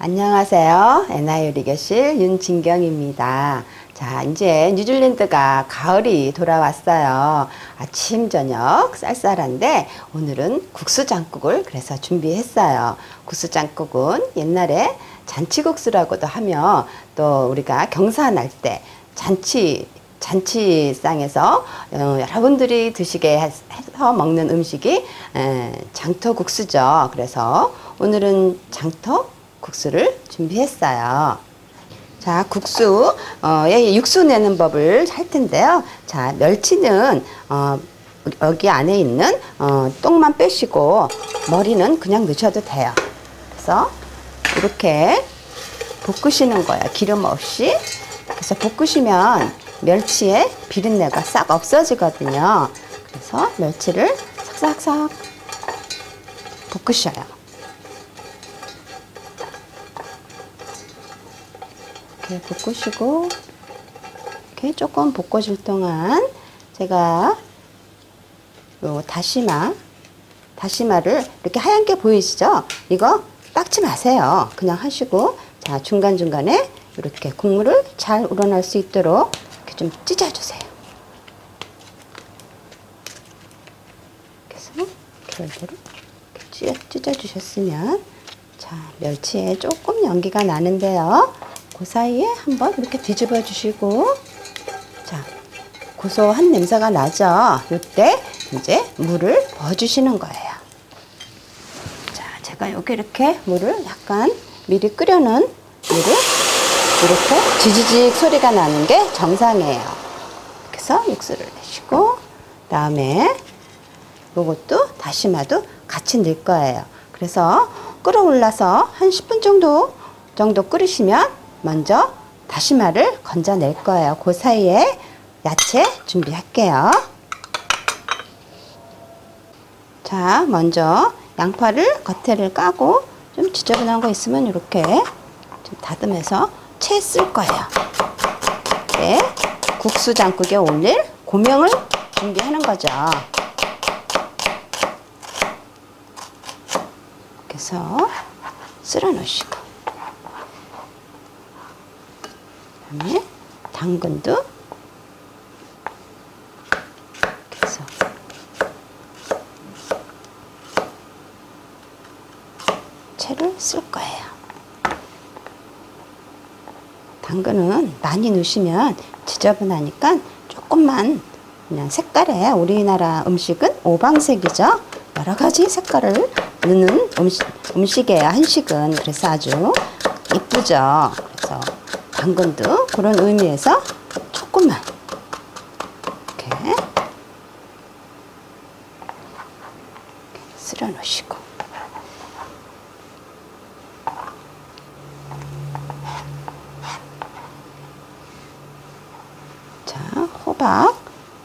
안녕하세요. 애나요리교실 윤진경입니다. 자, 이제 뉴질랜드가 가을이 돌아왔어요. 아침 저녁 쌀쌀한데 오늘은 국수장국을 그래서 준비했어요. 국수장국은 옛날에 잔치국수라고도 하며 또 우리가 경사날 때 잔치상에서 여러분들이 드시게 해서 먹는 음식이 장터국수죠. 그래서 오늘은 장터국수를 준비했어요. 자, 육수 내는 법을 할 텐데요. 자, 멸치는 여기 안에 있는 똥만 빼시고 머리는 그냥 넣으셔도 돼요. 그래서 이렇게 볶으시는 거예요. 기름 없이. 그래서 볶으시면 멸치의 비린내가 싹 없어지거든요. 그래서 멸치를 싹싹싹 볶으셔요. 이렇게 볶으시고, 이렇게 조금 볶아줄 동안 제가 요 다시마를 이렇게 하얀 게 보이시죠? 이거 닦지 마세요. 그냥 하시고, 자, 중간중간에 이렇게 국물을 잘 우러날 수 있도록 이렇게 좀 찢어주세요. 그래서 결대로 이렇게 찢어주셨으면, 자, 멸치에 조금 연기가 나는데요. 그 사이에 한번 이렇게 뒤집어 주시고, 자, 고소한 냄새가 나죠? 이때 이제 물을 부어주시는 거예요. 자, 제가 여기 이렇게 물을 약간 미리 끓여놓은 물을 이렇게 지지직 소리가 나는 게 정상이에요. 그래서 육수를 내시고, 그 다음에 요것도 다시마도 같이 넣을 거예요. 그래서 끓어올라서 한 10분 정도 끓이시면 먼저 다시마를 건져낼 거예요. 그 사이에 야채 준비할게요. 자, 먼저 양파를 겉에를 까고 좀 지저분한 거 있으면 이렇게 좀 다듬어서 채 쓸 거예요. 네, 국수장국에 올릴 고명을 준비하는 거죠. 그래서 쓸어 놓으시고, 그다음에 당근도 이렇게 해서 채를 쓸 거예요. 당근은 많이 넣으시면 지저분하니까 조금만, 그냥 색깔에 우리나라 음식은 오방색이죠. 여러 가지 색깔을 넣는 음식이에요. 한식은. 그래서 아주 이쁘죠. 그래서 당근도 그런 의미에서 조금만 이렇게 쓸어 놓으시고, 자,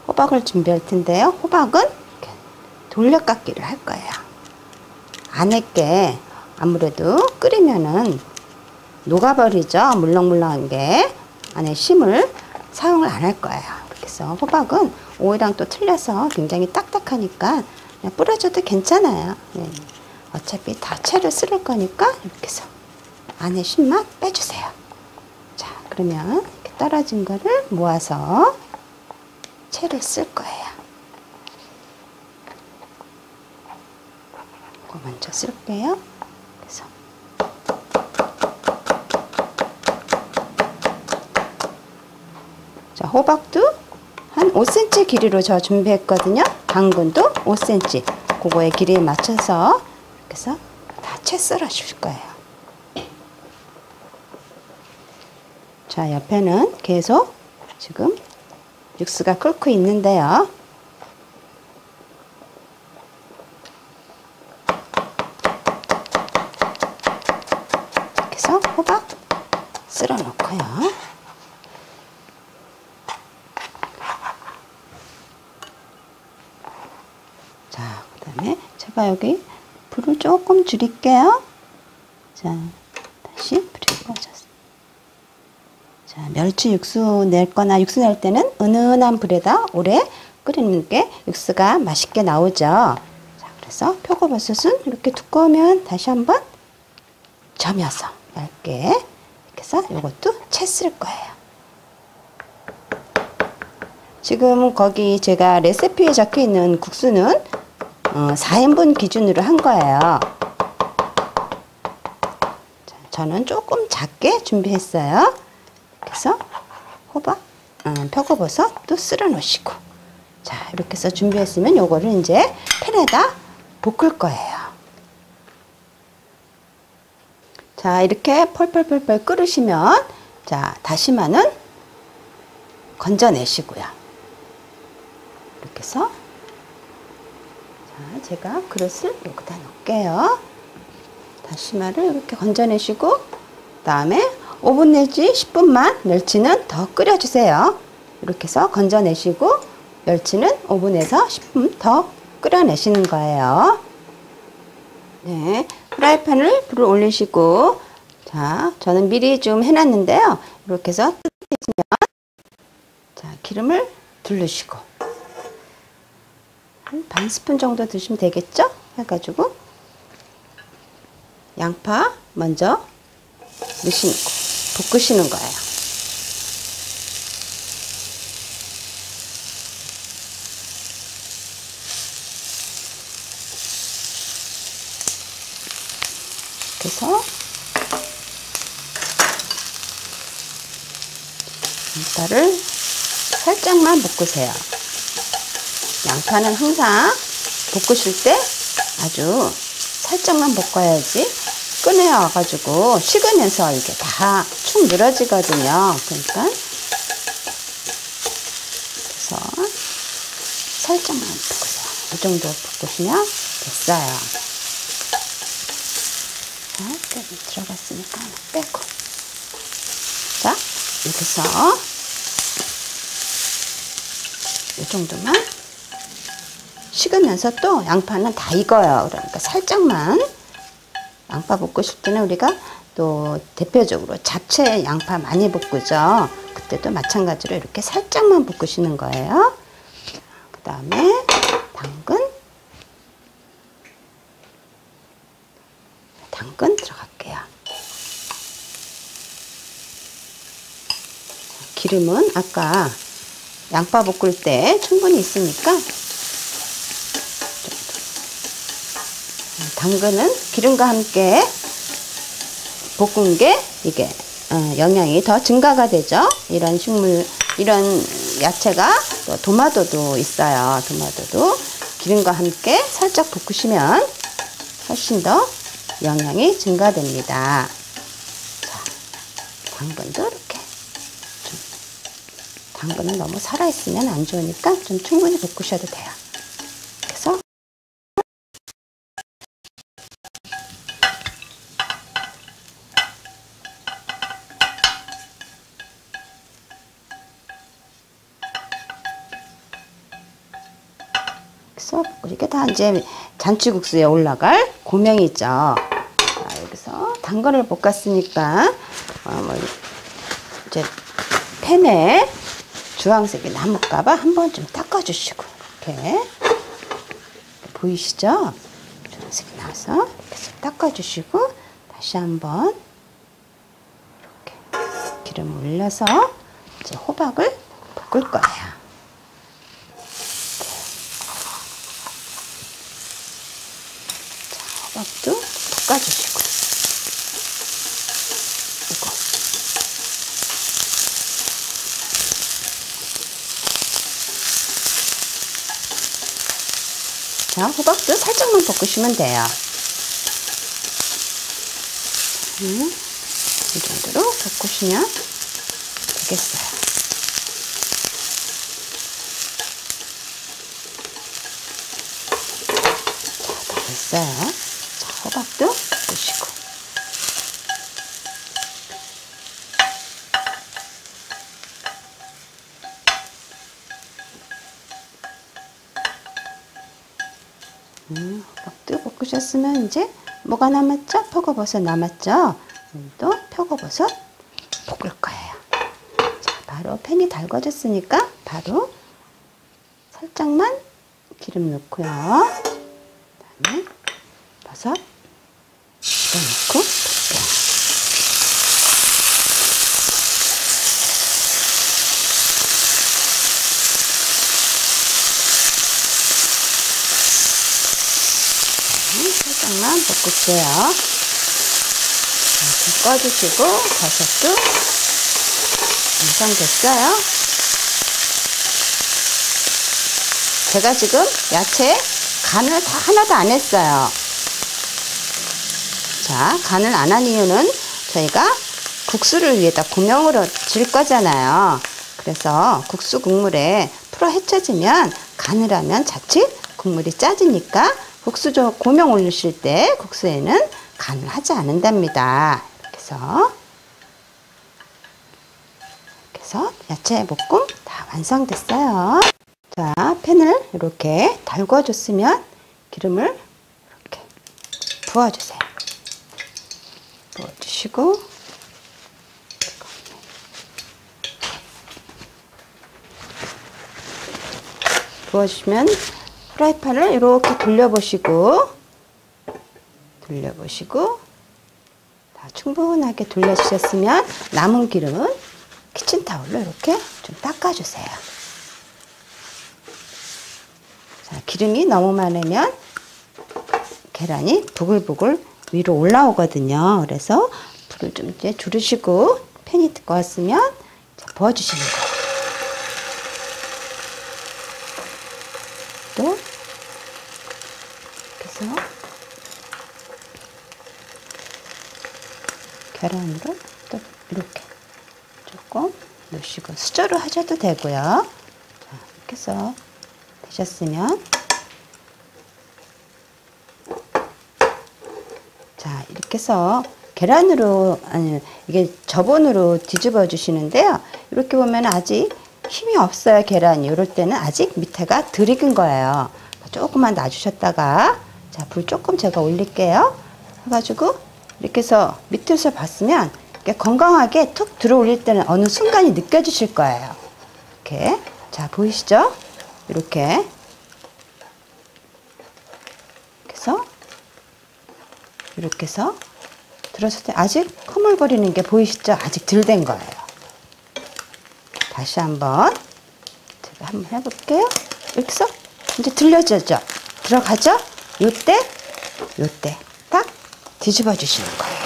호박을 준비할 텐데요. 호박은 이렇게 돌려깎기를 할 거예요. 안에 게 아무래도 끓이면은 녹아버리죠. 물렁물렁한 게. 안에 심을 사용을 안 할 거예요. 그래서 호박은 오이랑 또 틀려서 굉장히 딱딱하니까 그냥 뿌려줘도 괜찮아요. 네. 어차피 다 채를 쓸 거니까 이렇게 해서 안에 심만 빼주세요. 자, 그러면 이렇게 떨어진 거를 모아서 채를 쓸 거예요. 이거 먼저 쓸게요. 그래서 자, 호박도 한 5cm 길이로 저 준비했거든요. 당근도 5cm. 그거의 길이에 맞춰서 이렇게 해서 다 채 썰어 줄 거예요. 자, 옆에는 계속 지금 육수가 끓고 있는데요. 이렇게 해서 호박 썰어 놓고요. 자, 그 다음에 제가 여기 불을 조금 줄일게요. 자, 다시 불이 꺼졌어요. 자, 멸치 육수 낼 거나 육수 낼 때는 은은한 불에다 오래 끓이는 게 육수가 맛있게 나오죠. 자, 그래서 표고버섯은 이렇게 두꺼우면 다시 한번 점여서 얇게 이렇게 해서 이것도 채 쓸 거예요. 지금 거기 제가 레시피에 적혀 있는 국수는 4인분 기준으로 한 거예요. 자, 저는 조금 작게 준비했어요. 그래서 호박, 표고버섯도 쓸어 놓으시고, 자, 이렇게 해서 준비했으면 요거를 이제 팬에다 볶을 거예요. 자, 이렇게 펄펄펄펄 끓으시면, 자, 다시마는 건져내시고요. 이렇게 해서, 자, 제가 그릇을 여기다 놓을게요. 다시마를 이렇게 건져내시고, 그 다음에 5분 내지 10분만 멸치는 더 끓여주세요. 이렇게 해서 건져내시고, 멸치는 5분에서 10분 더 끓여내시는 거예요. 네, 프라이팬을 불을 올리시고, 자, 저는 미리 좀 해놨는데요. 이렇게 해서 뜨거워지면, 자, 기름을 두르시고, 한 반 스푼 정도 드시면 되겠죠? 해가지고, 양파 먼저 넣으시고, 볶으시는 거예요. 그래서 양파를 살짝만 볶으세요. 양파는 항상 볶으실 때 아주 살짝만 볶아야지 꺼내와가지고 식으면서 이게 다 축 늘어지거든요. 그러니까 그래서 살짝만 볶으세요. 이 정도 볶으시면 됐어요. 자, 깨비 들어갔으니까 빼고, 자, 이렇게 해서 이 정도만 식으면서 또 양파는 다 익어요. 그러니까 살짝만, 양파 볶으실 때는 우리가 또 대표적으로 잡채 양파 많이 볶으죠. 그때도 마찬가지로 이렇게 살짝만 볶으시는 거예요. 그 다음에 당근 들어갈게요. 기름은 아까 양파 볶을 때 충분히 있으니까, 당근은 기름과 함께 볶은 게 이게 영양이 더 증가가 되죠. 이런 식물, 이런 야채가 또 도마도도 있어요. 도마도도 기름과 함께 살짝 볶으시면 훨씬 더 영양이 증가됩니다. 자, 당근도 이렇게 좀, 당근은 너무 살아있으면 안 좋으니까 좀 충분히 볶으셔도 돼요. 그래서 이게 다 이제 잔치국수에 올라갈 고명이죠. 자, 여기서 당근을 볶았으니까 이제 팬에 주황색이 남을까봐 한번 좀 닦아주시고, 이렇게 보이시죠? 주황색이 나서 이렇게 좀 닦아주시고, 다시 한번 이렇게 기름 올려서 이제 호박을 볶을 거예요. 호박도 볶아주시고, 이거 자, 호박도 살짝만 볶으시면 돼요. 이 정도로 볶으시면 되겠어요. 자, 다 됐어요. 자, 호박도 볶으시고, 호박도 볶으셨으면 이제 뭐가 남았죠? 표고버섯 남았죠? 또 표고버섯 볶을 거예요. 자, 바로 팬이 달궈졌으니까 바로 살짝만 기름 넣고요. 그다음에 버섯 넣고 볶게요. 볶을게요. 불 꺼주시고 버섯도 완성됐어요. 제가 지금 야채 간을 다 하나도 안 했어요. 자, 간을 안 한 이유는 저희가 국수를 위에다 고명으로 질 거잖아요. 그래서 국수 국물에 풀어 헤쳐지면 간을 하면 자칫 국물이 짜지니까 국수 고명 올리실 때 국수에는 간을 하지 않는답니다. 이렇게 해서 야채 볶음 다 완성됐어요. 자, 팬을 이렇게 달궈줬으면 기름을 이렇게 부어주세요. 부어주시고 부어주시면 프라이팬을 이렇게 돌려보시고 다 충분하게 돌려주셨으면 남은 기름은 키친타올로 이렇게 좀 닦아주세요. 자, 기름이 너무 많으면 계란이 부글부글 위로 올라오거든요. 그래서 불을 좀 이제 줄이시고 팬이 뜨거웠으면 부어주시는 거예요. 또 그래서 계란으로 또 이렇게 조금 넣으시고 수저로 하셔도 되고요. 자, 이렇게 해서 되셨으면 자, 이렇게 해서 계란으로 아니 이게 저번으로 뒤집어 주시는데요. 이렇게 보면 아직 힘이 없어요. 계란이 이럴 때는 아직 밑에가 덜 익은 거예요. 조금만 놔주셨다가 자, 불 조금 제가 올릴게요. 해가지고 이렇게 해서 밑에서 봤으면 이렇게 건강하게 툭 들어 올릴 때는 어느 순간이 느껴지실 거예요. 이렇게 자, 보이시죠? 이렇게 해서 들었을 때 아직 흐물거리는 게 보이시죠? 아직 덜 된 거예요. 다시 한번 제가 한번 해볼게요. 이렇게 해서 이제 들려지죠? 들어가죠? 요때 딱 뒤집어 주시는 거예요.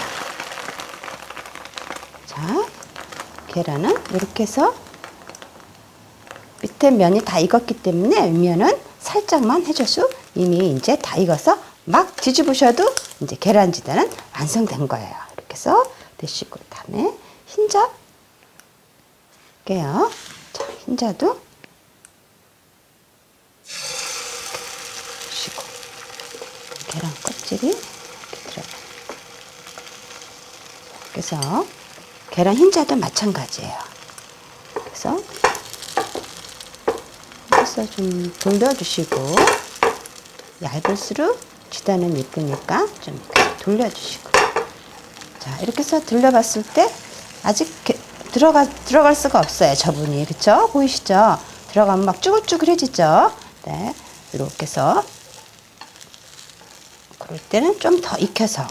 자, 계란은 이렇게 해서 밑에 면이 다 익었기 때문에 윗면은 살짝만 해줘서 이미 이제 다 익어서 막 뒤집으셔도 이제 계란지단은 완성된 거예요. 이렇게 해서 드시고 다음에 흰자 게요. 자, 흰자도 드시고 계란 껍질이 이렇게 들어가요. 그래서 계란 흰자도 마찬가지예요. 그래서 좀 돌려주시고 얇을수록 지단은 이쁘니까 좀 이렇게 돌려주시고 자, 이렇게 해서 들려봤을 때 아직 들어갈 수가 없어요. 저분이 그쵸? 보이시죠? 들어가면 막 쭈글쭈글해지죠? 네, 이렇게 해서 그럴 때는 좀 더 익혀서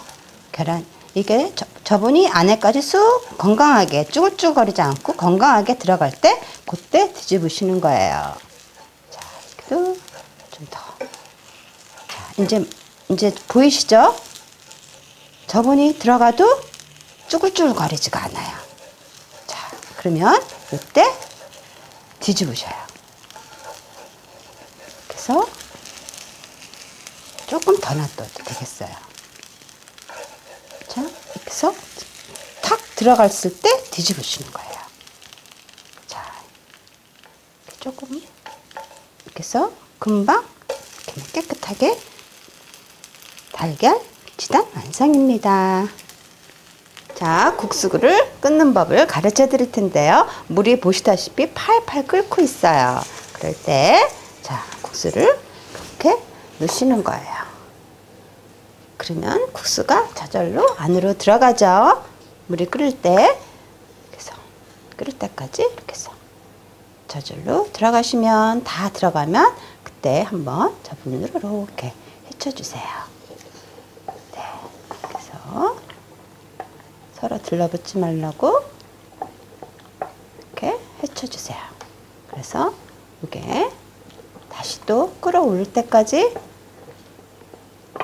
계란 이게 저분이 안에까지 쑥 건강하게 쭈글쭈글거리지 않고 건강하게 들어갈 때 그때 뒤집으시는 거예요. 자, 이렇게도 좀 더. 자, 이제 보이시죠? 저분이 들어가도 쭈글쭈글거리지가 않아요. 자, 그러면 이때 뒤집으셔요. 그래서 조금 더 놔둬도 되겠어요. 자, 이렇게 해서 탁 들어갔을 때 뒤집으시는 거예요. 자, 조금 이렇게 해서 금방 이렇게 깨끗하게 달걀 지단 완성입니다. 자, 국수를 끓는 법을 가르쳐 드릴 텐데요. 물이 보시다시피 팔팔 끓고 있어요. 그럴 때, 자, 국수를 이렇게 넣으시는 거예요. 그러면 국수가 저절로 안으로 들어가죠. 물이 끓을 때, 그래서 끓을 때까지 이렇게 해서 저절로 들어가시면 다 들어가면 그때 한번 저분으로 이렇게 헤쳐주세요. 네, 그래서 서로 들러붙지 말라고 이렇게 헤쳐주세요. 그래서 이게 다시 또 끓어오를 때까지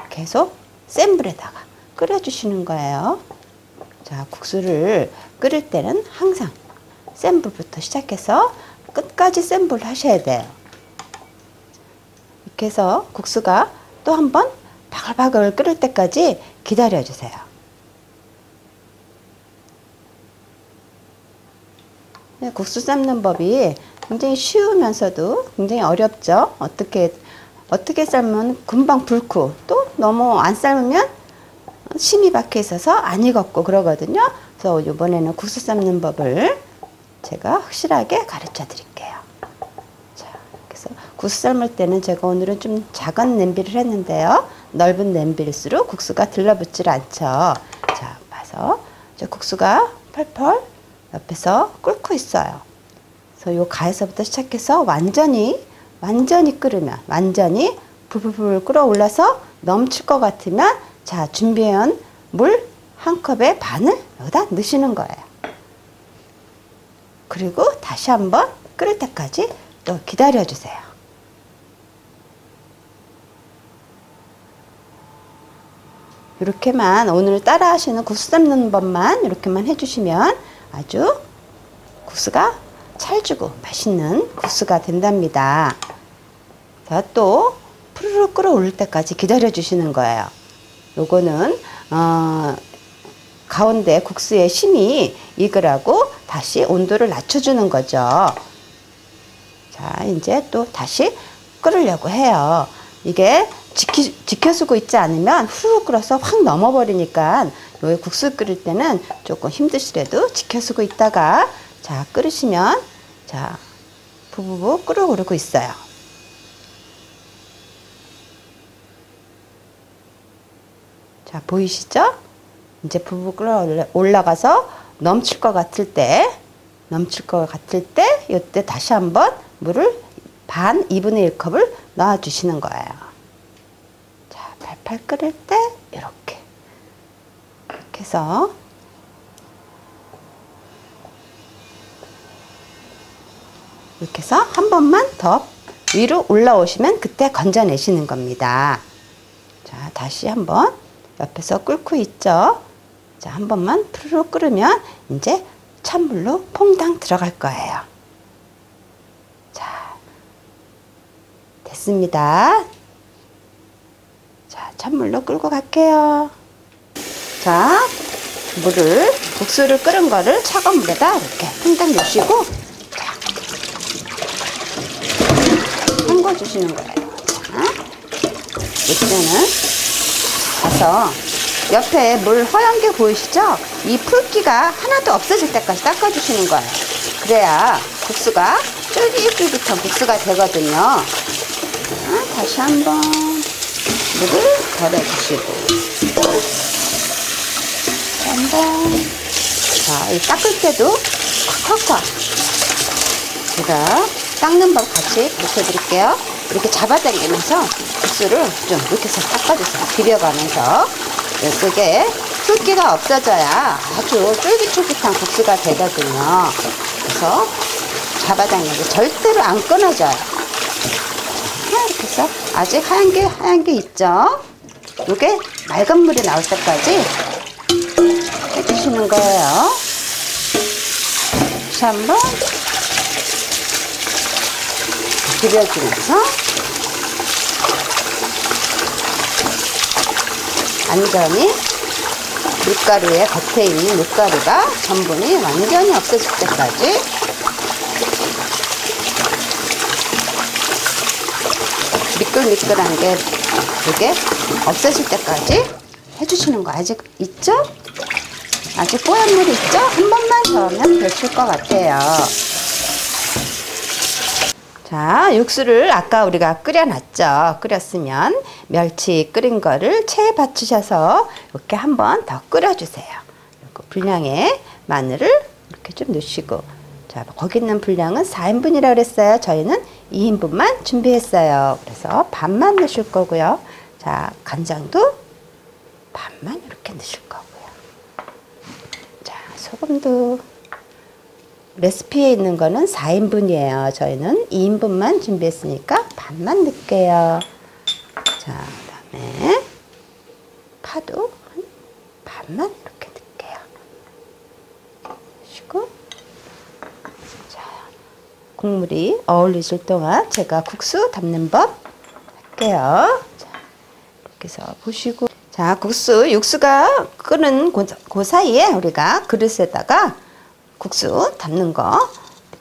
계속 센 불에다가 끓여주시는 거예요. 자, 국수를 끓일 때는 항상 센 불부터 시작해서 끝까지 센 불 하셔야 돼요. 이렇게 해서 국수가 또 한 번 바글바글 끓을 때까지 기다려 주세요. 국수 삶는 법이 굉장히 쉬우면서도 굉장히 어렵죠. 어떻게 삶으면 금방 불고 또 너무 안 삶으면 심이 박혀 있어서 안 익었고 그러거든요. 그래서 이번에는 국수 삶는 법을 제가 확실하게 가르쳐 드릴게요. 자, 그래서 국수 삶을 때는 제가 오늘은 좀 작은 냄비를 했는데요. 넓은 냄비일수록 국수가 들러붙질 않죠. 자, 봐서 이제 국수가 펄펄 옆에서 끓고 있어요. 그래서 요 가에서부터 시작해서 완전히 끓으면, 완전히 불불불 끓어올라서 넘칠 것 같으면, 자, 준비해온 물 한 컵에 반을 여기다 넣으시는 거예요. 그리고 다시 한번 끓을 때까지 또 기다려 주세요. 이렇게만 오늘 따라 하시는 국수 삶는 법만 이렇게만 해주시면 아주 국수가 찰지고 맛있는 국수가 된답니다. 자, 또 푸르르 끓어오를 때까지 기다려 주시는 거예요. 요거는 가운데 국수의 심이 익으라고 다시 온도를 낮춰주는 거죠. 자, 이제 또 다시 끓으려고 해요. 이게 지켜주고 있지 않으면 후루룩 끓어서 확 넘어버리니까 요 국수 끓일 때는 조금 힘드시더라도 지켜주고 있다가 자, 끓으시면 자, 부부부 끓어오르고 있어요. 자, 보이시죠? 이제 부부 끓어 올라가서 넘칠 것 같을 때 이때 다시 한번 물을 반 2분의 1 컵을 넣어 주시는 거예요. 자, 팔팔 끓을 때 이렇게 해서 이렇게 해서 한 번만 더 위로 올라오시면 그때 건져내시는 겁니다. 자, 다시 한번 옆에서 끓고 있죠. 자, 한 번만 푸르르 끓으면 이제 찬물로 퐁당 들어갈 거예요. 자, 됐습니다. 자, 찬물로 끓고 갈게요. 자, 국수를 끓은 거를 차가운 물에다 이렇게 퐁당 넣으시고 자, 헹궈 주시는 거예요. 자, 이때는 가서 옆에 물 허연 게 보이시죠? 이 풀기가 하나도 없어질 때까지 닦아주시는 거예요. 그래야 국수가 쫄깃쫄깃한 국수가 되거든요. 자, 다시 한번 물을 덜어주시고 한번 자, 이 닦을 때도 콱콱콱 제가 닦는 법 같이 가르쳐 드릴게요. 이렇게 잡아당기면서 국수를 좀 이렇게 해서 닦아주세요. 비벼가면서 이게 붉기가 없어져야 아주 쫄깃쫄깃한 국수가 되거든요. 그래서 잡아당기면서 절대로 안 끊어져요. 이렇게 해서 아직 하얀 게 있죠. 이게 맑은 물이 나올 때까지 해주시는 거예요. 다시 한번 비벼주면서 완전히 밀가루의 겉에 있는 밀가루가 전분이 완전히 없어질 때까지 미끌미끌한 게 이게 없어질 때까지 해주시는 거 아직 있죠? 아직 뽀얀 물이 있죠? 한 번만 저으면 되실 것 같아요. 자, 육수를 아까 우리가 끓여놨죠. 끓였으면 멸치 끓인 거를 체에 받치셔서 이렇게 한 번 더 끓여주세요. 분량의 마늘을 이렇게 좀 넣으시고 자, 거기 있는 분량은 4인분이라고 그랬어요. 저희는 2인분만 준비했어요. 그래서 반만 넣으실 거고요. 자, 간장도 반만 이렇게 넣으실 거고요. 자, 소금도 레시피에 있는 거는 4인분이에요. 저희는 2인분만 준비했으니까 반만 넣을게요. 자, 그 다음에 물도 한 반만 이렇게 넣을게요. 그리고 자, 국물이 어울리실 동안 제가 국수 담는 법 할게요. 자, 이렇게 해서 보시고, 자, 육수가 끓는 그 사이에 우리가 그릇에다가 국수 담는 거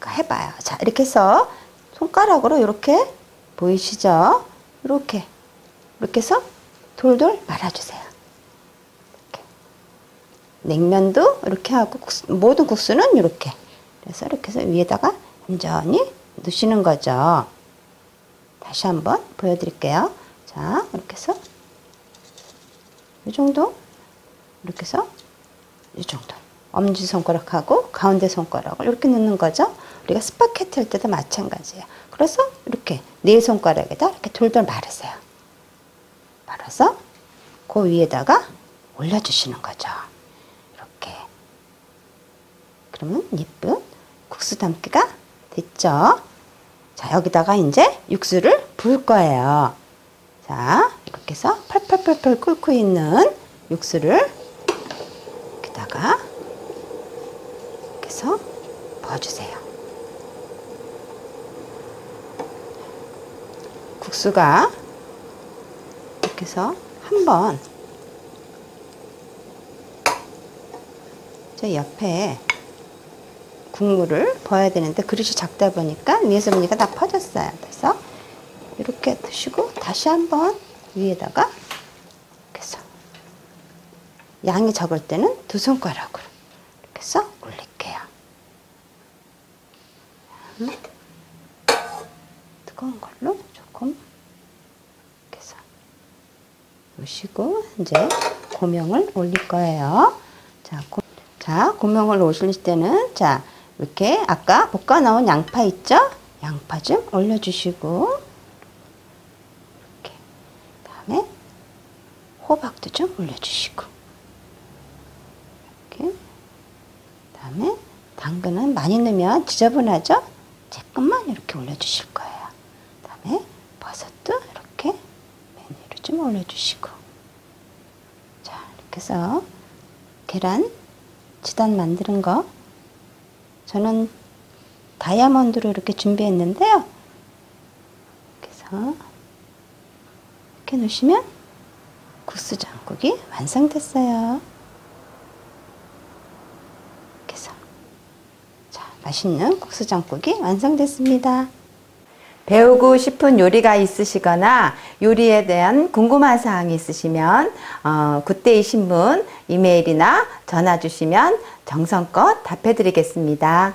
해봐요. 자, 이렇게 해서 손가락으로 이렇게 보이시죠? 이렇게 해서 돌돌 말아주세요. 이렇게. 냉면도 이렇게 하고 모든 국수는 이렇게. 그래서 이렇게 해서 위에다가 완전히 넣으시는 거죠. 다시 한번 보여드릴게요. 자, 이렇게 해서 이 정도, 이렇게 해서 이 정도. 엄지손가락하고 가운데 손가락을 이렇게 넣는 거죠. 우리가 스파게티 할 때도 마찬가지예요. 그래서 이렇게 네 손가락에다 이렇게 돌돌 말으세요. 말아서 그 위에다가 올려주시는 거죠. 이렇게. 그러면 예쁜 국수 담기가 됐죠. 자, 여기다가 이제 육수를 부을 거예요. 자, 이렇게 해서 펄펄펄펄 끓고 있는 육수를 여기다가 이렇게 해서 부어주세요. 국수가 이렇게 해서 한번 저 옆에 국물을 부어야 되는데 그릇이 작다 보니까 위에서 보니까 다 퍼졌어요. 그래서 이렇게 드시고 다시 한번 위에다가 이렇게 해서 양이 적을 때는 두 손가락으로 이렇게 해서 올릴게요. 뜨거운 걸로 조금 이렇게 해서 놓으시고 이제 고명을 올릴 거예요. 자, 고명을 올릴 때는 자, 이렇게 아까 볶아 놓은 양파 있죠? 양파 좀 올려주시고 이렇게 다음에 호박도 좀 올려주시고 이렇게 다음에 당근은 많이 넣으면 지저분하죠? 조금만 이렇게 올려주실 거예요. 다음에 버섯도 이렇게 맨 위로 좀 올려주시고 자, 이렇게 해서 계란 지단 만드는 거 저는 다이아몬드로 이렇게 준비했는데요. 그래서 이렇게 넣으시면 국수 장국이 완성됐어요. 이렇게 해서 자, 맛있는 국수 장국이 완성됐습니다. 배우고 싶은 요리가 있으시거나 요리에 대한 궁금한 사항이 있으시면 굿데이 신문 이메일이나 전화 주시면 정성껏 답해 드리겠습니다.